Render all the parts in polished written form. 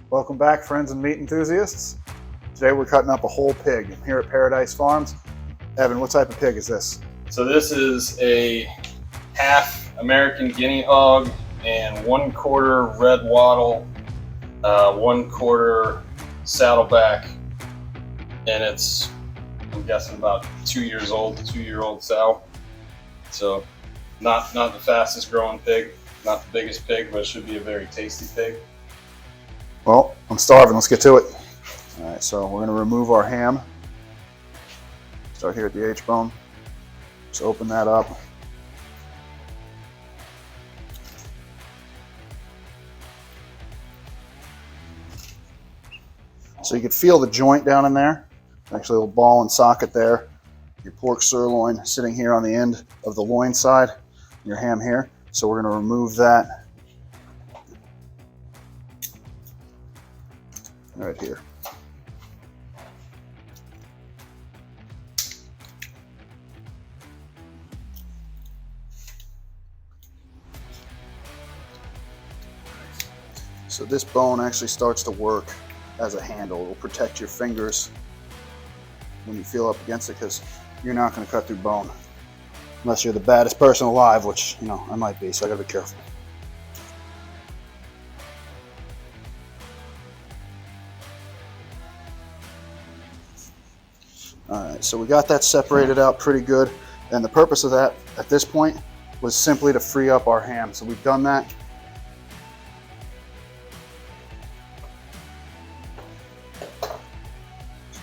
Welcome back, friends and meat enthusiasts. Today we're cutting up a whole pig here at Paradise Farms. Evan, what type of pig is this? So this is a half American guinea hog and 1/4 red wattle, 1/4 saddleback, and it's, I'm guessing, about 2 years old, 2-year-old sow. So not the fastest growing pig, not the biggest pig, but it should be a very tasty pig. Well, I'm starving. Let's get to it. All right, so we're going to remove our ham. Start here at the H-bone. Just open that up. So you can feel the joint down in there. Actually, a little ball and socket there. Your pork sirloin sitting here on the end of the loin side. Your ham here. So we're going to remove that right here. So this bone actually starts to work as a handle. It will protect your fingers when you feel up against it, because you're not going to cut through bone unless you're the baddest person alive, which, you know, I might be, so I got to be careful. Alright, so we got that separated out pretty good, and the purpose of that at this point was simply to free up our ham. So we've done that.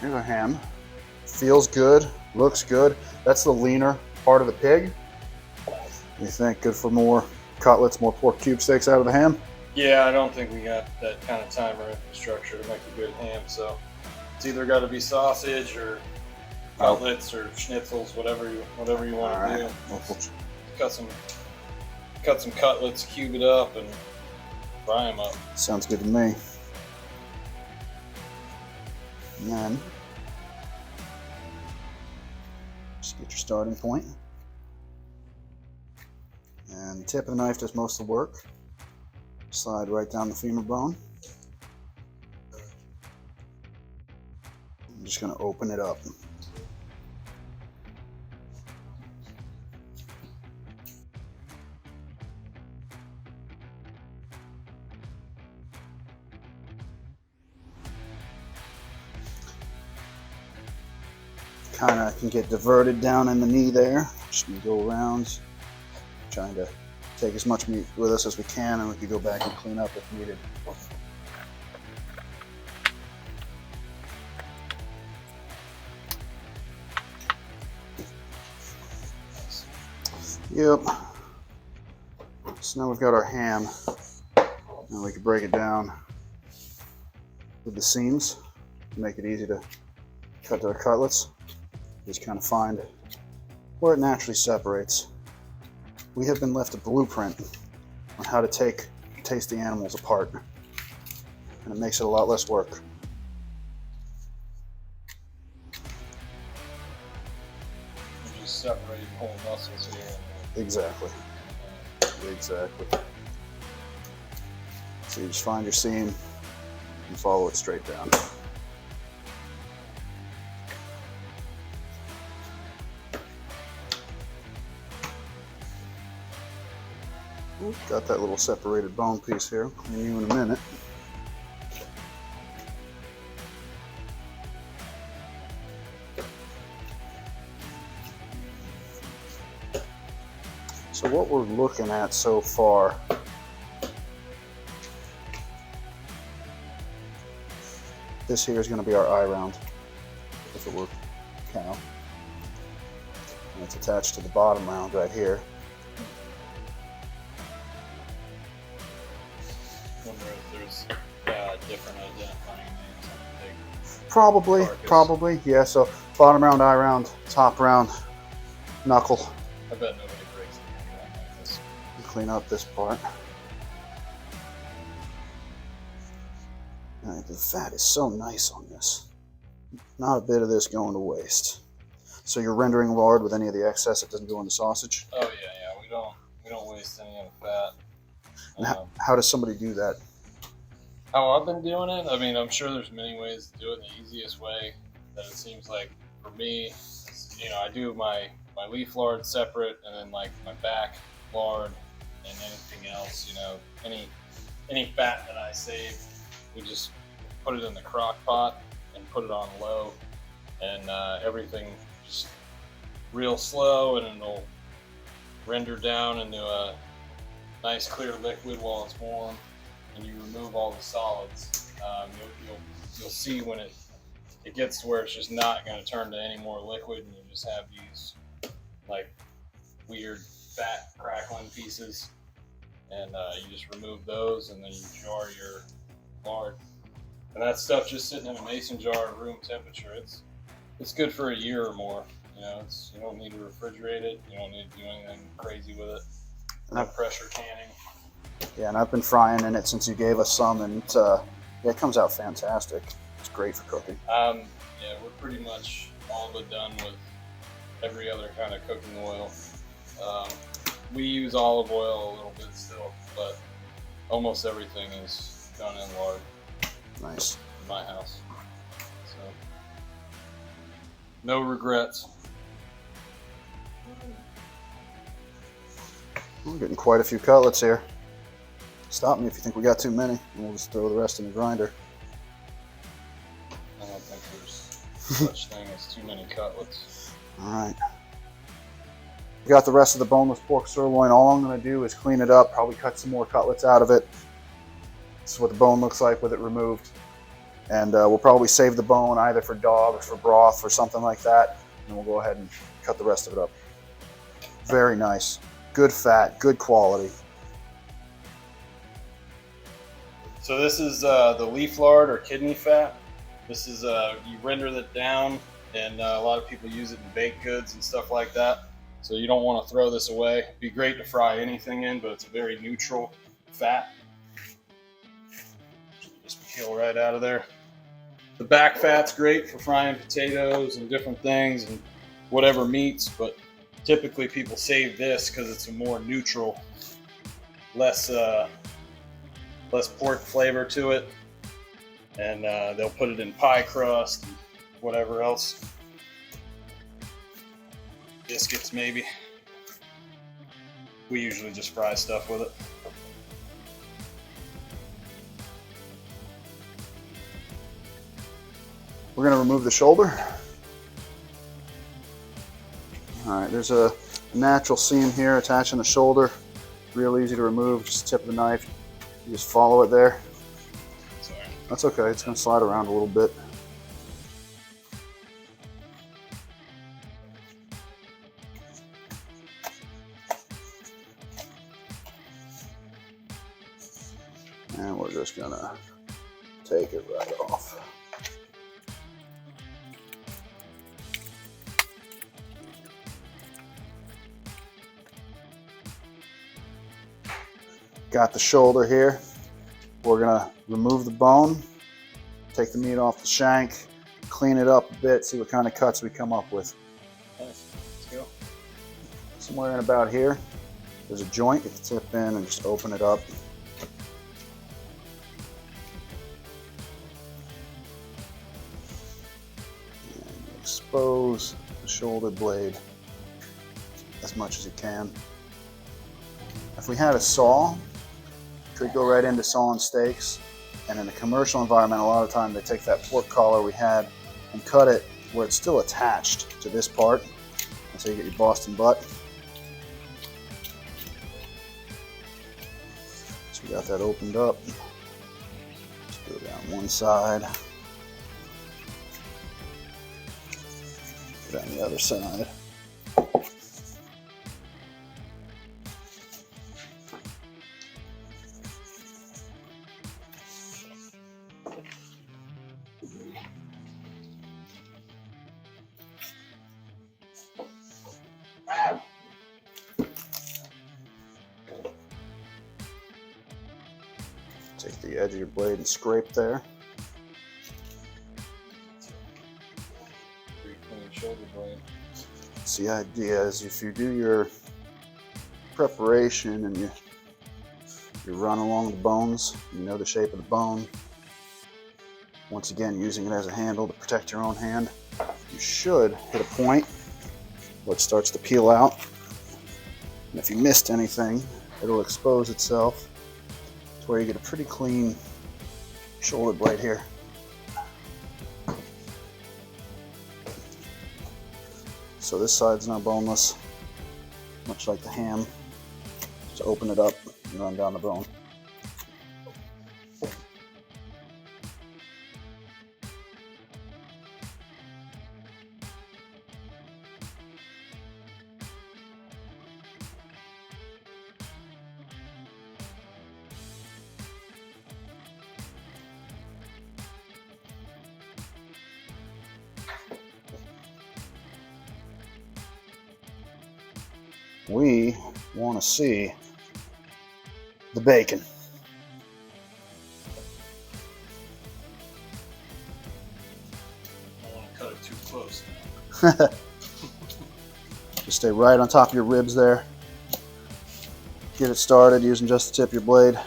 Here's our ham. Feels good, looks good. That's the leaner part of the pig. You think good for more cutlets, more pork cube steaks out of the ham? Yeah, I don't think we got that kind of time or infrastructure to make a good ham, so it's either got to be sausage or cutlets or schnitzels, whatever you want to do. Cut some cutlets, cube it up, and fry them up. Sounds good to me. And then just get your starting point. And the tip of the knife does most of the work. Slide right down the femur bone. I'm just going to open it up. Kind of can get diverted down in the knee there. Just gonna go around, trying to take as much meat with us as we can, and we can go back and clean up if needed. Yep. So now we've got our ham. Now we can break it down with the seams to make it easy to cut to our cutlets. Just kind of find where it naturally separates. We have been left a blueprint on how to take tasty animals apart, and it makes it a lot less work. You just separate whole muscles here. Exactly. Exactly. So you just find your seam and follow it straight down. Got that little separated bone piece here. Clean you in a minute. So what we're looking at so far, this here is going to be our eye round, if it were cow. And it's attached to the bottom round right here. Wonder if there's different identifying names on the pig. Probably, yeah. So bottom round, eye round, top round, knuckle. I bet nobody breaks anything like this. Clean up this part. All right, the fat is so nice on this. Not a bit of this going to waste. So you're rendering lard with any of the excess that doesn't go in the sausage? Oh yeah. We don't waste any of the fat. And how does somebody do that? How I've been doing it, I mean, I'm sure there's many ways to do it. The easiest way that it seems like for me is, I do my leaf lard separate, and then like my back lard and anything else, any fat that I save, we just put it in the crock pot and put it on low, and everything just real slow, and it'll render down into a nice clear liquid while it's warm, and you remove all the solids. You'll see when it gets to where it's just not going to turn to any more liquid, and you just have these like weird fat crackling pieces, and you just remove those, and then you jar your lard. And that stuff just sitting in a mason jar at room temperature. It's good for a year or more. You don't need to refrigerate it. You don't need to do anything crazy with it. No pressure canning. Yeah, and I've been frying in it since you gave us some, and it comes out fantastic. It's great for cooking. Yeah, we're pretty much all but done with every other kind of cooking oil. We use olive oil a little bit still, but almost everything is done in lard. Nice. In my house. So, no regrets. We're getting quite a few cutlets here. Stop me if you think we got too many, and we'll just throw the rest in the grinder. I don't think there's such thing as too many cutlets. All right. We got the rest of the boneless pork sirloin. All I'm going to do is clean it up, probably cut some more cutlets out of it. This is what the bone looks like with it removed. And we'll probably save the bone either for dog or for broth or something like that. And we'll go ahead and cut the rest of it up. Very nice. Good fat, good quality. So this is the leaf lard or kidney fat. This is, you render that down, and a lot of people use it in baked goods and stuff like that. So you don't want to throw this away. It'd be great to fry anything in, but it's a very neutral fat. Just peel right out of there. The back fat's great for frying potatoes and different things and whatever meats, but typically people save this because it's a more neutral, less pork flavor to it, and they'll put it in pie crust and whatever else. Biscuits maybe. We usually just fry stuff with it. We're going to remove the shoulder. All right, there's a natural seam here attaching the shoulder. Real easy to remove, just tip of the knife. You just follow it there. Sorry. That's okay, it's going to slide around a little bit. And we're just going to take it right off. Got the shoulder here. We're gonna remove the bone, take the meat off the shank, clean it up a bit, see what kind of cuts we come up with. Nice. Let's go. Somewhere in about here, there's a joint. You can tip in and just open it up. And expose the shoulder blade as much as you can. If we had a saw, could go right into sawing steaks, and in a commercial environment, a lot of time they take that pork collar we had and cut it where it's still attached to this part. That's how you get your Boston butt. So we got that opened up. Let's go down one side, down the other side. Take the edge of your blade and scrape there. Pretty clean shoulder blade. So the idea is if you do your preparation and you run along the bones, you know the shape of the bone, Once again, using it as a handle to protect your own hand. You should hit a point where it starts to peel out. And if you missed anything, it'll expose itself to where you get a pretty clean shoulder blade here. So this side's now boneless, much like the ham. Just open it up and run down the bone. We want to see the bacon. I don't want to cut it too close. Just stay right on top of your ribs there. Get it started using just the tip of your blade.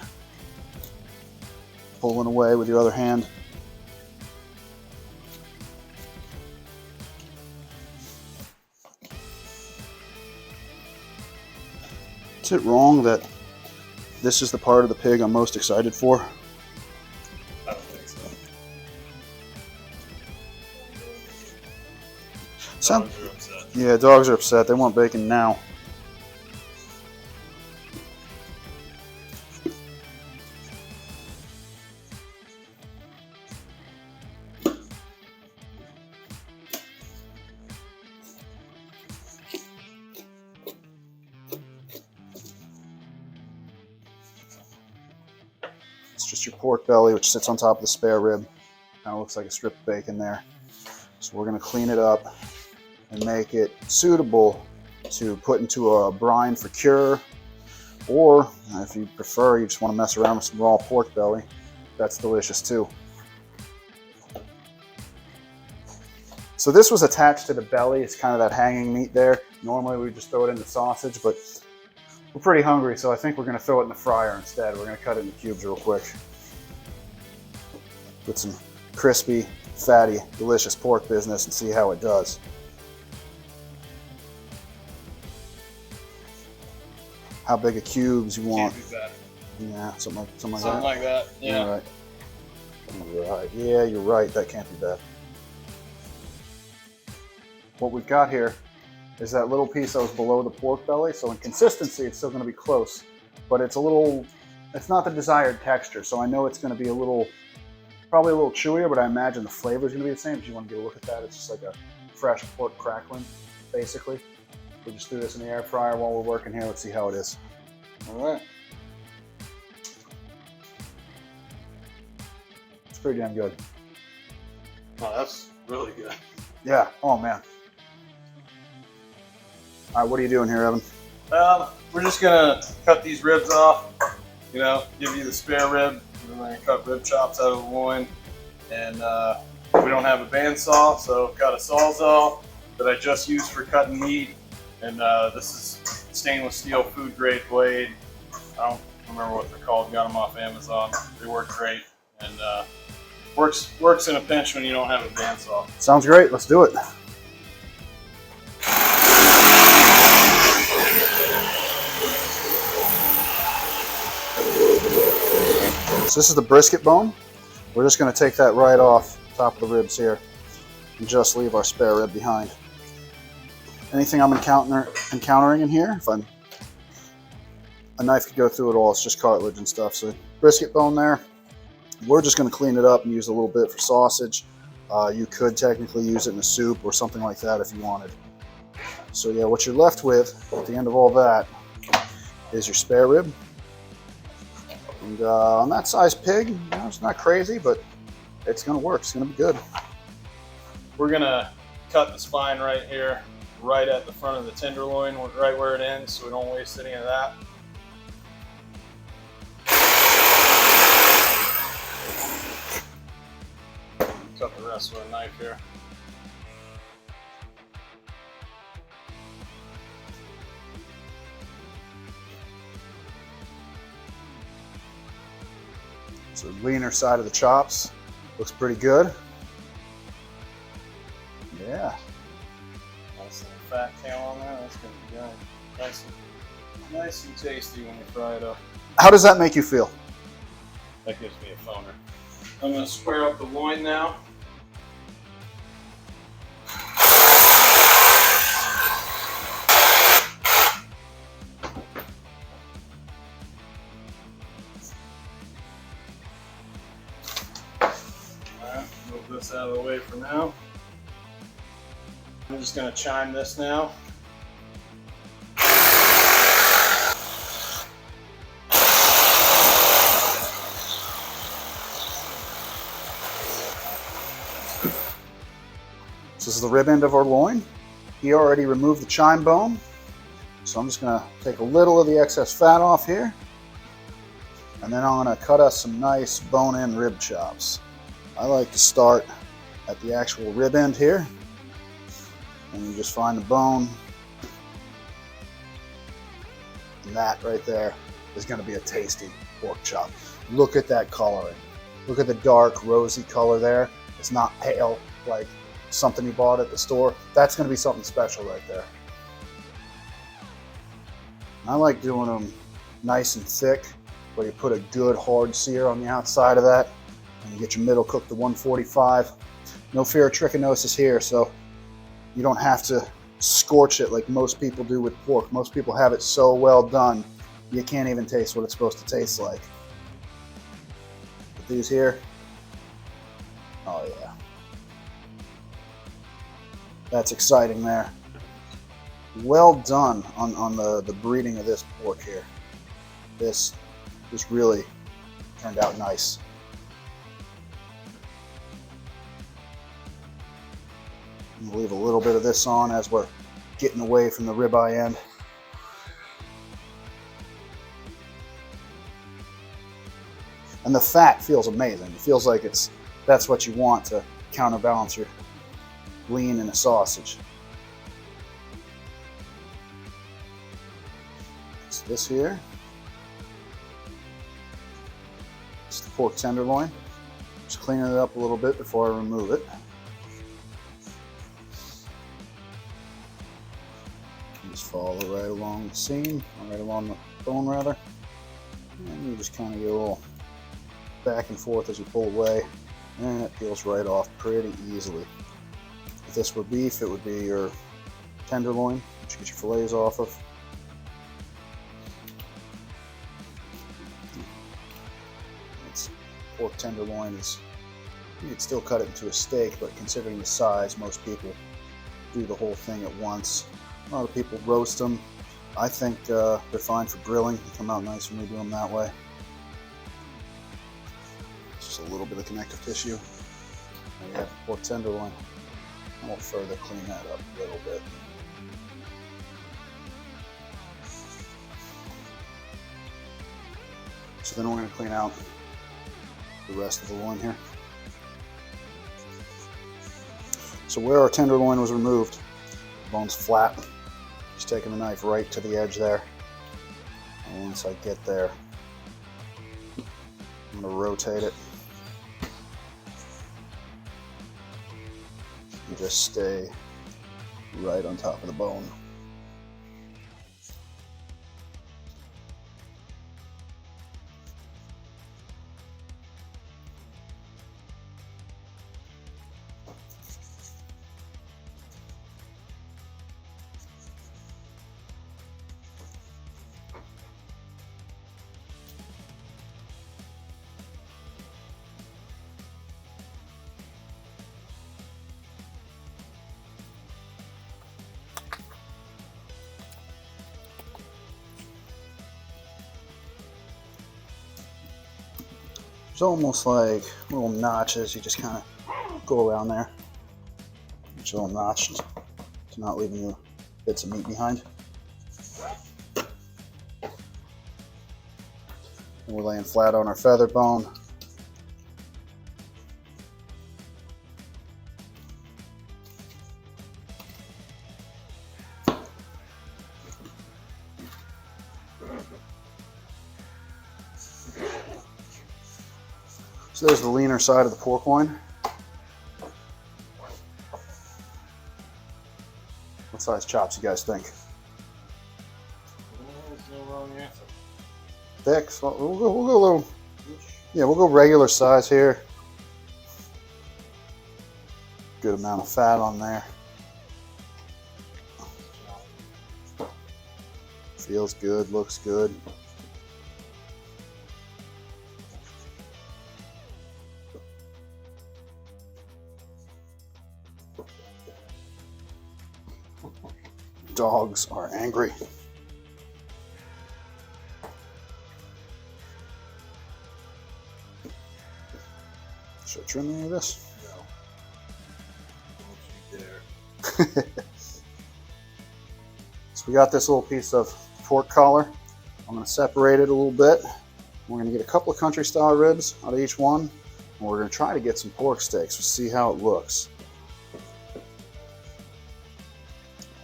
Pulling away with your other hand. Is it wrong that this is the part of the pig I'm most excited for? I don't think so. Dogs are upset. Yeah, dogs are upset. They want bacon now. It's just your pork belly, which sits on top of the spare rib. Kind of looks like a strip of bacon there. So we're going to clean it up and make it suitable to put into a brine for cure. Or if you prefer, you just want to mess around with some raw pork belly, that's delicious too. So this was attached to the belly. It's kind of that hanging meat there. Normally we just throw it in the sausage, but we're pretty hungry, so I think we're going to throw it in the fryer instead. We're going to cut it into cubes real quick. Get some crispy, fatty, delicious pork business and see how it does. How big of cubes you want? Can't be bad. Yeah, something like Something that. like that. Yeah. You're right. You're right. Yeah, you're right. That can't be bad. What we've got here is that little piece that was below the pork belly. So in consistency, it's still going to be close, but it's not the desired texture. So I know it's going to be probably a little chewier, but I imagine the flavor is going to be the same. If you want to get a look at that, it's just like a fresh pork crackling, basically. We just threw this in the air fryer while we're working here. Let's see how it is. All right. It's pretty damn good. Oh, that's really good. Yeah. Oh man. All right, what are you doing here, Evan? We're just gonna cut these ribs off. You know, give you the spare rib. We're gonna cut rib chops out of the loin, and we don't have a bandsaw, so got a Sawzall that I just used for cutting meat. And this is stainless steel food grade blade. I don't remember what they're called. Got them off Amazon. They work great, and works in a pinch when you don't have a bandsaw. Sounds great. Let's do it. So this is the brisket bone. We're just going to take that right off the top of the ribs here and just leave our spare rib behind. Anything I'm encountering in here, a knife could go through it all. It's just cartilage and stuff. So brisket bone there. We're just going to clean it up and use a little bit for sausage. You could technically use it in a soup or something like that if you wanted. So yeah, what you're left with at the end of all that is your spare rib. And on that size pig, you know, it's not crazy, but it's going to work. It's going to be good. We're gonna cut the spine right here, right at the front of the tenderloin, right where it ends, so we don't waste any of that. Cut the rest with a knife here. So leaner side of the chops, Looks pretty good. Yeah. Nice little fat tail on there. That's gonna be good. Nice and tasty when you fry it up. How does that make you feel? That gives me a phoner. I'm gonna square up the loin now. Alright, move this out of the way for now. I'm just gonna chime this now. This is the rib end of our loin. He already removed the chine bone. So I'm just gonna take a little of the excess fat off here. And then I'm gonna cut us some nice bone-in rib chops. I like to start at the actual rib end here. And you just find the bone. And that right there is gonna be a tasty pork chop. Look at that coloring. Look at the dark rosy color there. It's not pale like something you bought at the store. That's going to be something special right there. And I like doing them nice and thick, where you put a good hard sear on the outside of that, and you get your middle cooked to 145. No fear of trichinosis here, so you don't have to scorch it like most people do with pork. Most people have it so well done, you can't even taste what it's supposed to taste like. But these here, oh yeah. That's exciting there. Well done on the breeding of this pork here. This really turned out nice. We'll leave a little bit of this on as we're getting away from the ribeye end. And the fat feels amazing. It feels like that's what you want to counterbalance your lean in a sausage. So this here, it's the pork tenderloin. Just cleaning it up a little bit before I remove it. Just follow right along the seam, right along the bone rather, and you just kind of go a little back and forth as you pull away, and it peels right off pretty easily. If this were beef, it would be your tenderloin, which you get your fillets off of. It's pork tenderloin you could still cut it into a steak, but considering the size, most people do the whole thing at once. A lot of people roast them. I think they're fine for grilling. They come out nice when we do them that way. Just a little bit of connective tissue. There you have the pork tenderloin. And we'll further clean that up a little bit. So then we're going to clean out the rest of the loin here. So where our tenderloin was removed, the bone's flat. Just taking the knife right to the edge there. And once I get there, I'm going to rotate it. And just stay right on top of the bone. It's almost like little notches. You just kind of go around there. Each little notch to not leaving you bits of meat behind. And we're laying flat on our feather bone. So there's the leaner side of the pork loin. What size chops you guys think? There's no wrong answer. Thick? So we'll go a little. Yeah, we'll go regular size here. Good amount of fat on there. Feels good, looks good. Dogs are angry. Should I trim any of this? No. Don't you dare. So we got this little piece of pork collar. I'm going to separate it a little bit. We're going to get a couple of country style ribs out of each one. And we're going to try to get some pork steaks. We'll see how it looks.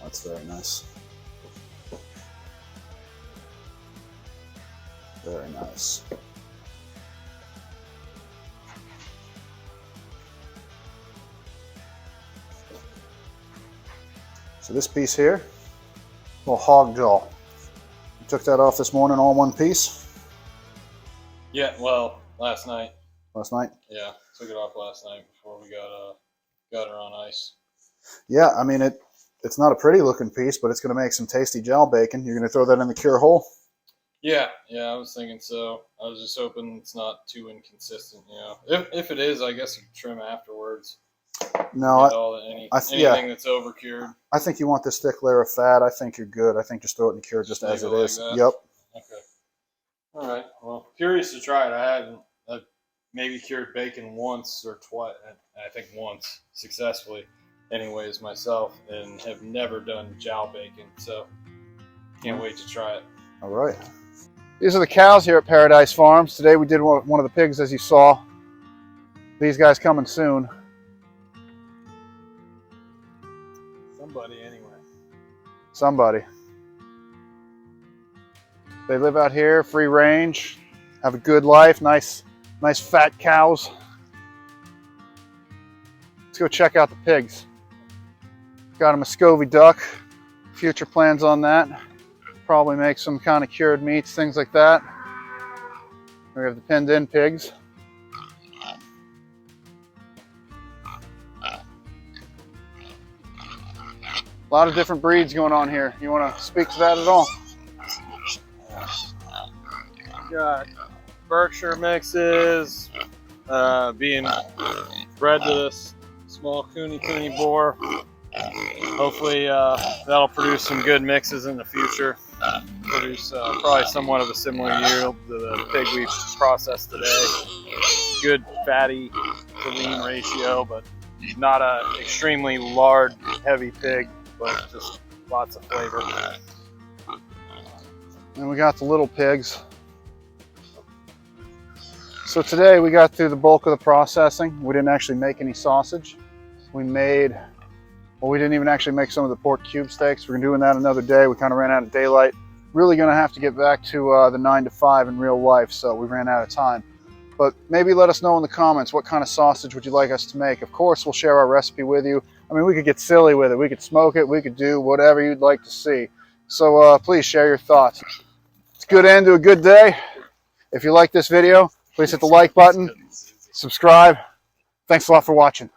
That's very nice. Very nice. So this piece here, little hog jaw. You took that off this morning all in one piece? Yeah, well, last night. Last night? Yeah, took it off last night before we got her on ice. Yeah, I mean, it's not a pretty looking piece, but it's going to make some tasty jowl bacon. You're going to throw that in the cure hole? Yeah, I was thinking so. I was just hoping it's not too inconsistent, you know. If it is, I guess you can trim afterwards. No, Anything that's over cured. I think you want this thick layer of fat. I think you're good. I think just throw it in the cure just as it like is. that? Yep. Okay. All right. Well, curious to try it. I've maybe cured bacon once or twice. I think once successfully, anyways, myself, and have never done jowl bacon. So can't wait to try it. All right. These are the cows here at Paradise Farms. Today we did one of the pigs, as you saw. These guys coming soon. Somebody, anyway. Somebody. They live out here, free range, have a good life, nice fat cows. Let's go check out the pigs. Got a Muscovy duck, future plans on that. Probably make some kind of cured meats, things like that. We have the pinned in pigs. A lot of different breeds going on here. You want to speak to that at all? Got Berkshire mixes, being bred to this small cooney boar. Hopefully that'll produce some good mixes in the future. Produce probably somewhat of a similar yield to the pig we processed today. Good fatty to lean ratio, but not a extremely lard heavy pig, but just lots of flavor. And we got the little pigs. So today we got through the bulk of the processing. We didn't actually make any sausage. We didn't even actually make some of the pork cube steaks. We're doing that another day. We kind of ran out of daylight. Really gonna have to get back to the 9 to 5 in real life, so we ran out of time. But maybe let us know in the comments what kind of sausage would you like us to make. Of course, we'll share our recipe with you. I mean, we could get silly with it. We could smoke it. We could do whatever you'd like to see. So please share your thoughts. It's a good end to a good day. If you like this video, please hit the like button, subscribe. Thanks a lot for watching.